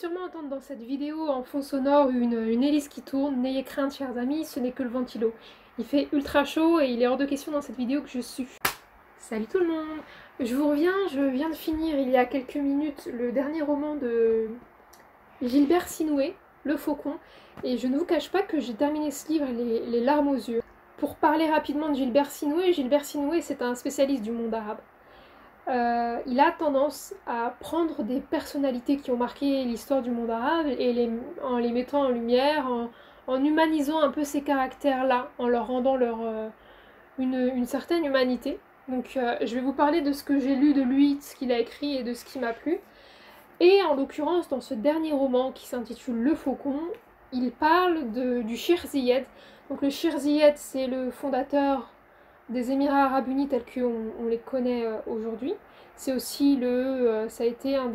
sûrement entendre dans cette vidéo en fond sonore une hélice qui tourne. N'ayez crainte, chers amis, ce n'est que le ventilo. Il fait ultra chaud et il est hors de question dans cette vidéo que je sue. Salut tout le monde! Je vous reviens, je viens de finir il y a quelques minutes le dernier roman de Gilbert Sinoué, Le Faucon, et je ne vous cache pas que j'ai terminé ce livre les larmes aux yeux. Pour parler rapidement de Gilbert Sinoué c'est un spécialiste du monde arabe. Il a tendance à prendre des personnalités qui ont marqué l'histoire du monde arabe et en les mettant en lumière, en humanisant un peu ces caractères-là, en leur rendant une certaine humanité. Donc je vais vous parler de ce que j'ai lu de lui, de ce qu'il a écrit et de ce qui m'a plu. Et en l'occurrence, dans ce dernier roman qui s'intitule Le Faucon, il parle du Cheikh Zayed. Donc le Cheikh Zayed, c'est le fondateur des Émirats Arabes Unis tels qu'on les connaît aujourd'hui. C'est aussi ça a été un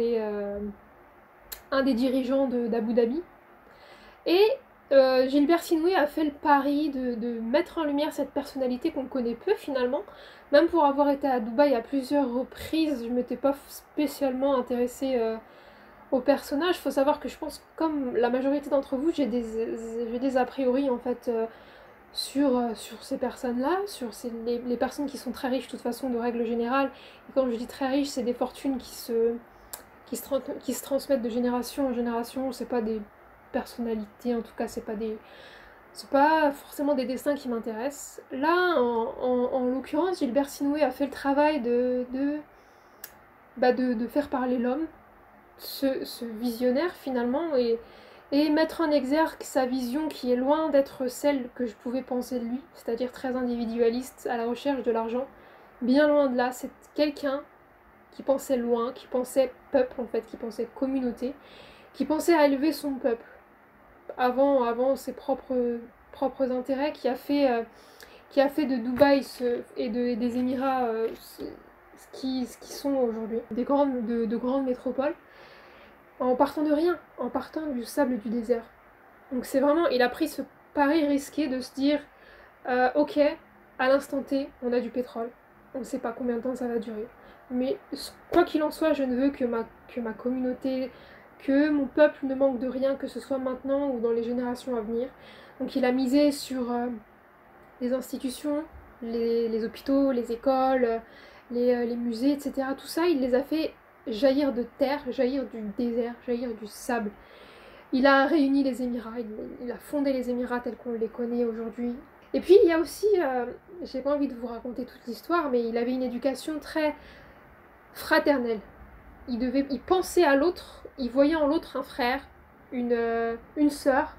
des dirigeants d'Abu Dhabi. Et Gilbert Sinoué a fait le pari de mettre en lumière cette personnalité qu'on connaît peu finalement. Même pour avoir été à Dubaï à plusieurs reprises, je ne m'étais pas spécialement intéressée au personnage. Il faut savoir que je pense, comme la majorité d'entre vous, j'ai des a priori en fait sur ces personnes-là, sur les personnes qui sont très riches de toute façon de règle générale. Et quand je dis très riches, c'est des fortunes qui se transmettent de génération en génération. C'est pas des personnalités, en tout cas c'est pas forcément des destins qui m'intéressent. Là, en l'occurrence, Gilbert Sinoué a fait le travail de faire parler l'homme, ce visionnaire finalement, et mettre en exergue sa vision qui est loin d'être celle que je pouvais penser de lui, c'est-à-dire très individualiste, à la recherche de l'argent. Bien loin de là, c'est quelqu'un qui pensait loin, qui pensait peuple en fait, qui pensait communauté, qui pensait à élever son peuple avant ses propres intérêts, qui a fait de Dubaï des Émirats ce qui sont aujourd'hui, de grandes métropoles, en partant de rien, en partant du sable du désert. Donc c'est vraiment, il a pris ce pari risqué de se dire ok, à l'instant T, on a du pétrole, on ne sait pas combien de temps ça va durer, mais quoi qu'il en soit, je ne veux que ma communauté, que mon peuple ne manque de rien, que ce soit maintenant ou dans les générations à venir. Donc il a misé sur les institutions, les hôpitaux, les écoles, les musées, etc. Tout ça, il les a fait jaillir de terre, jaillir du désert, jaillir du sable. Il a réuni les Émirats, il a fondé les Émirats tels qu'on les connaît aujourd'hui. Et puis il y a aussi, j'ai pas envie de vous raconter toute l'histoire, mais il avait une éducation très fraternelle. Il pensait à l'autre, il voyait en l'autre un frère, une sœur,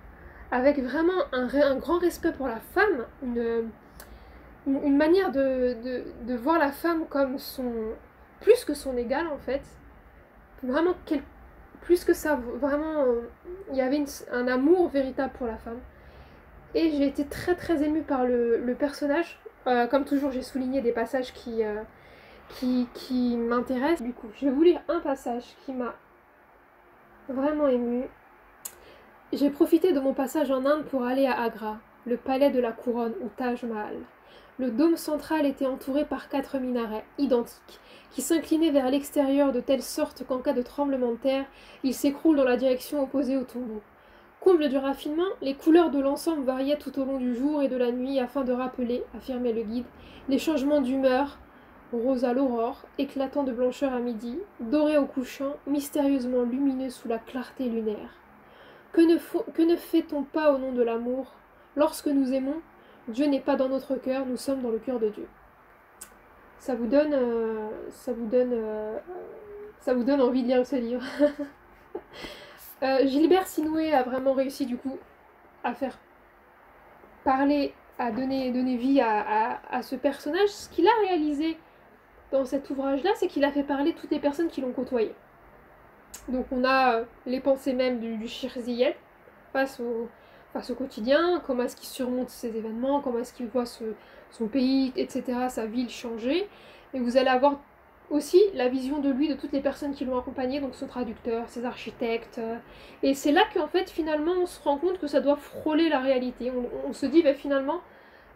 avec vraiment un grand respect pour la femme, une manière de voir la femme comme plus que son égale en fait. Vraiment, plus que ça, vraiment, il y avait un amour véritable pour la femme. Et j'ai été très très émue par le personnage. Comme toujours, j'ai souligné des passages qui m'intéressent. Du coup, je vais vous lire un passage qui m'a vraiment émue. J'ai profité de mon passage en Inde pour aller à Agra, le palais de la couronne ou Taj Mahal. Le dôme central était entouré par 4 minarets, identiques, qui s'inclinaient vers l'extérieur de telle sorte qu'en cas de tremblement de terre, ils s'écroulent dans la direction opposée au tombeau. Comble du raffinement, les couleurs de l'ensemble variaient tout au long du jour et de la nuit afin de rappeler, affirmait le guide, les changements d'humeur, rose à l'aurore, éclatant de blancheur à midi, doré au couchant, mystérieusement lumineux sous la clarté lunaire. Que ne fait-on pas au nom de l'amour? Lorsque nous aimons, Dieu n'est pas dans notre cœur, nous sommes dans le cœur de Dieu. Ça vous donne envie de lire ce livre. Gilbert Sinoué a vraiment réussi du coup à faire parler, à donner vie à ce personnage. Ce qu'il a réalisé dans cet ouvrage-là, c'est qu'il a fait parler toutes les personnes qui l'ont côtoyé. Donc on a les pensées même du Cheikh Zayed face au quotidien, comment est-ce qu'il surmonte ces événements, comment est-ce qu'il voit son pays, etc., sa ville changer. Et vous allez avoir aussi la vision de lui, de toutes les personnes qui l'ont accompagné, donc son traducteur, ses architectes. Et c'est là qu'en fait, finalement, on se rend compte que ça doit frôler la réalité. On se dit, finalement,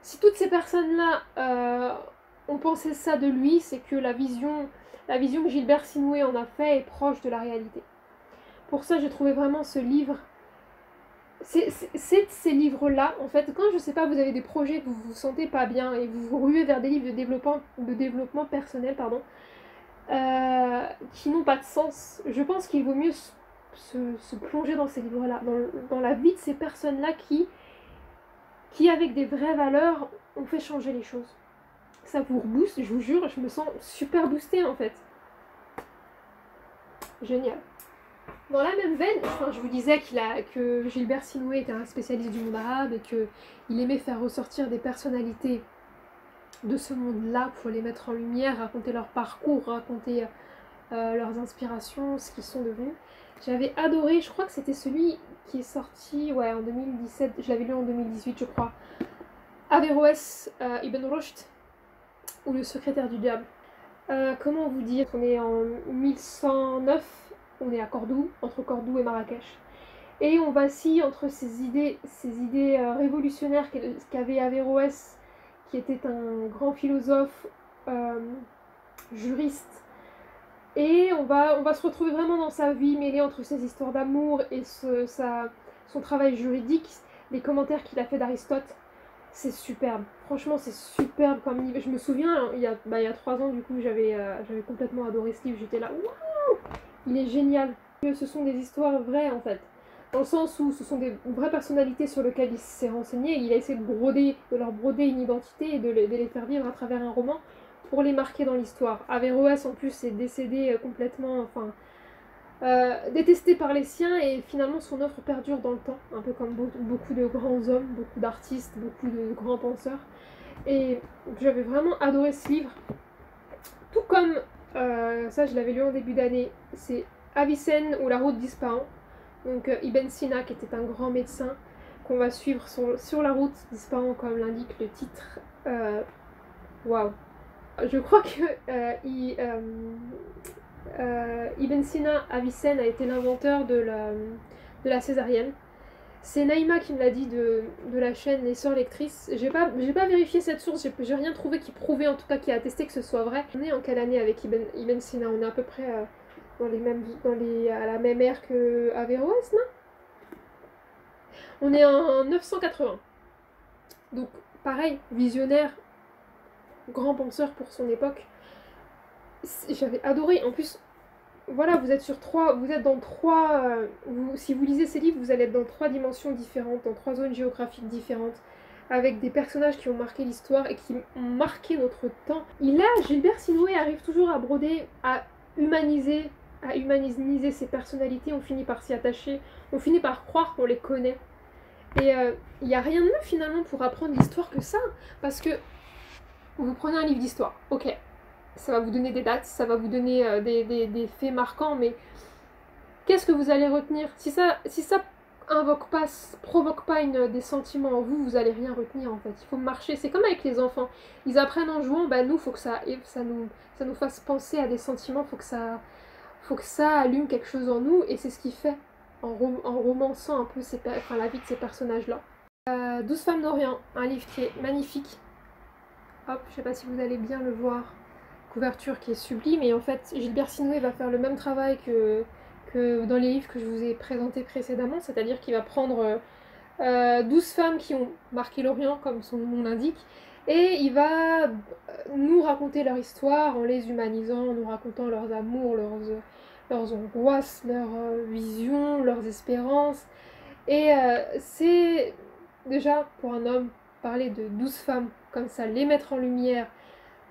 si toutes ces personnes-là ont pensé ça de lui, c'est que la vision que Gilbert Sinoué en a fait est proche de la réalité. Pour ça, j'ai trouvé vraiment ce livre. C'est ces livres-là, en fait, quand, je sais pas, vous avez des projets que vous vous sentez pas bien et vous vous ruez vers des livres de développement personnel, pardon, qui n'ont pas de sens, je pense qu'il vaut mieux se plonger dans ces livres-là, dans la vie de ces personnes-là qui, avec des vraies valeurs, ont fait changer les choses. Ça vous rebooste, je vous jure, je me sens super boostée en fait. Génial. Dans la même veine, enfin, je vous disais que Gilbert Sinoué était un spécialiste du monde arabe et qu'il aimait faire ressortir des personnalités de ce monde-là pour les mettre en lumière, raconter leur parcours, raconter leurs inspirations, ce qu'ils sont devenus. J'avais adoré, je crois que c'était celui qui est sorti en 2017, je l'avais lu en 2018 je crois, Averroès Ibn Rushd, ou Le secrétaire du diable. Comment vous dire, on est en 1109, on est à Cordoue, entre Cordoue et Marrakech. Et on vacille entre ces idées révolutionnaires qu'avait Averroès, qui était un grand philosophe, juriste. Et on va se retrouver vraiment dans sa vie, mêlée entre ses histoires d'amour et son travail juridique, les commentaires qu'il a fait d'Aristote. C'est superbe, franchement c'est superbe comme livre. Je me souviens, il y a 3 ans du coup, j'avais complètement adoré ce livre, j'étais là, waouh, il est génial. Ce sont des histoires vraies en fait, dans le sens où ce sont des vraies personnalités sur lesquelles il s'est renseigné, il a essayé de leur broder une identité et de les faire vivre à travers un roman pour les marquer dans l'histoire. Averroès en plus est décédé complètement, enfin, détesté par les siens, et finalement son œuvre perdure dans le temps, un peu comme beaucoup de grands hommes, beaucoup d'artistes, beaucoup de grands penseurs. Et j'avais vraiment adoré ce livre. Tout comme, ça je l'avais lu en début d'année, c'est Avicenne ou La route d'Ispahan. Donc Ibn Sina, qui était un grand médecin, qu'on va suivre sur la route d'Ispahan, comme l'indique le titre. Waouh! Je crois que Ibn Sina Avicenne a été l'inventeur de la césarienne. C'est Naïma qui me l'a dit de la chaîne Les Sœurs Lectrices. J'ai pas vérifié cette source, j'ai rien trouvé qui prouvait, en tout cas qui a attesté que ce soit vrai. On est en quelle année avec Ibn Sina? On est à peu près à la même ère que Averroès, non? On est en 980. Donc pareil, visionnaire, grand penseur pour son époque. J'avais adoré. En plus, voilà, vous êtes dans 3... si vous lisez ces livres, vous allez être dans 3 dimensions différentes, dans 3 zones géographiques différentes, avec des personnages qui ont marqué l'histoire et qui ont marqué notre temps. Gilbert Sinoué arrive toujours à broder, à humaniser ces personnalités. On finit par s'y attacher, on finit par croire qu'on les connaît. Et il n'y a rien de mieux finalement pour apprendre l'histoire que ça, parce que vous prenez un livre d'histoire, ok, ça va vous donner des dates, ça va vous donner des faits marquants, mais qu'est-ce que vous allez retenir? Si ça provoque pas des sentiments en vous, vous allez rien retenir en fait. Il faut marcher, c'est comme avec les enfants, ils apprennent en jouant, bah nous, faut que ça nous fasse penser à des sentiments, faut que ça allume quelque chose en nous, et c'est ce qu'il fait en romançant un peu la vie de ces personnages-là. 12 femmes d'Orient, un livre qui est magnifique. Hop, je sais pas si vous allez bien le voir. Couverture qui est sublime, et en fait Gilbert Sinoué va faire le même travail que dans les livres que je vous ai présentés précédemment, c'est-à-dire qu'il va prendre 12 femmes qui ont marqué l'Orient, comme son nom l'indique, et il va nous raconter leur histoire en les humanisant, en nous racontant leurs amours, leurs angoisses, leurs visions, leurs espérances. Et c'est déjà, pour un homme, parler de 12 femmes comme ça, les mettre en lumière,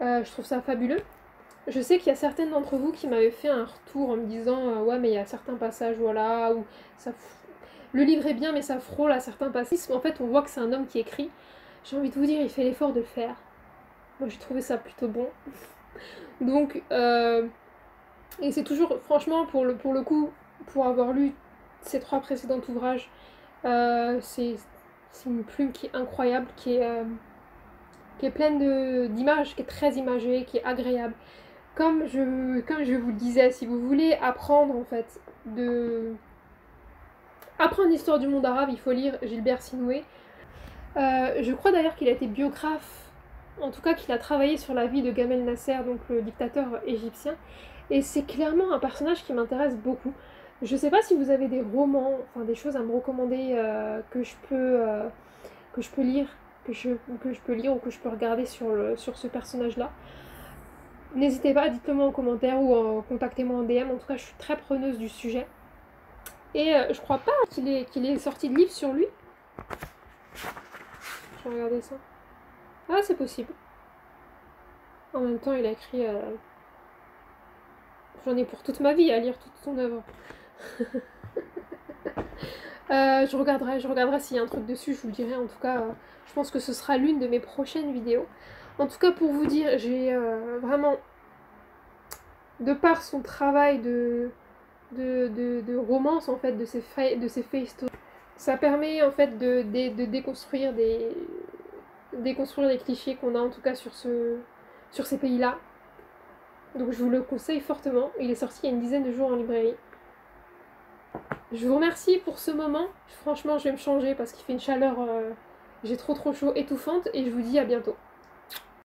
je trouve ça fabuleux. Je sais qu'il y a certaines d'entre vous qui m'avaient fait un retour en me disant ouais, mais il y a certains passages, voilà, où le livre est bien, mais ça frôle à certains passages. En fait, on voit que c'est un homme qui écrit. J'ai envie de vous dire, il fait l'effort de le faire. Moi, j'ai trouvé ça plutôt bon. Donc, et c'est toujours, franchement, pour le coup, pour avoir lu ces 3 précédents ouvrages, c'est une plume qui est incroyable, qui est pleine d'images, qui est très imagée, qui est agréable. Comme je vous le disais, si vous voulez apprendre en fait apprendre l'histoire du monde arabe, il faut lire Gilbert Sinoué. Je crois d'ailleurs qu'il a été biographe, en tout cas qu'il a travaillé sur la vie de Gamel Nasser, donc le dictateur égyptien, et c'est clairement un personnage qui m'intéresse beaucoup. Je sais pas si vous avez des romans, enfin des choses à me recommander que je peux lire, que je peux lire ou que je peux regarder sur ce personnage-là. N'hésitez pas, dites-le moi en commentaire ou contactez-moi en DM. En tout cas, je suis très preneuse du sujet. Et je crois pas qu'il est sorti de livre sur lui. Je vais regarder ça. Ah, c'est possible. En même temps, il a écrit... J'en ai pour toute ma vie à lire toute son œuvre. Je regarderai s'il y a un truc dessus, je vous le dirai. En tout cas, je pense que ce sera l'une de mes prochaines vidéos. En tout cas, pour vous dire, j'ai vraiment, de par son travail de romance, en fait, de ses faits historiques, ça permet, en fait, de déconstruire déconstruire les clichés qu'on a, en tout cas, sur ces pays-là. Donc, je vous le conseille fortement. Il est sorti il y a une dizaine de jours en librairie. Je vous remercie pour ce moment. Franchement, je vais me changer parce qu'il fait une chaleur, j'ai trop chaud, étouffante, et je vous dis à bientôt.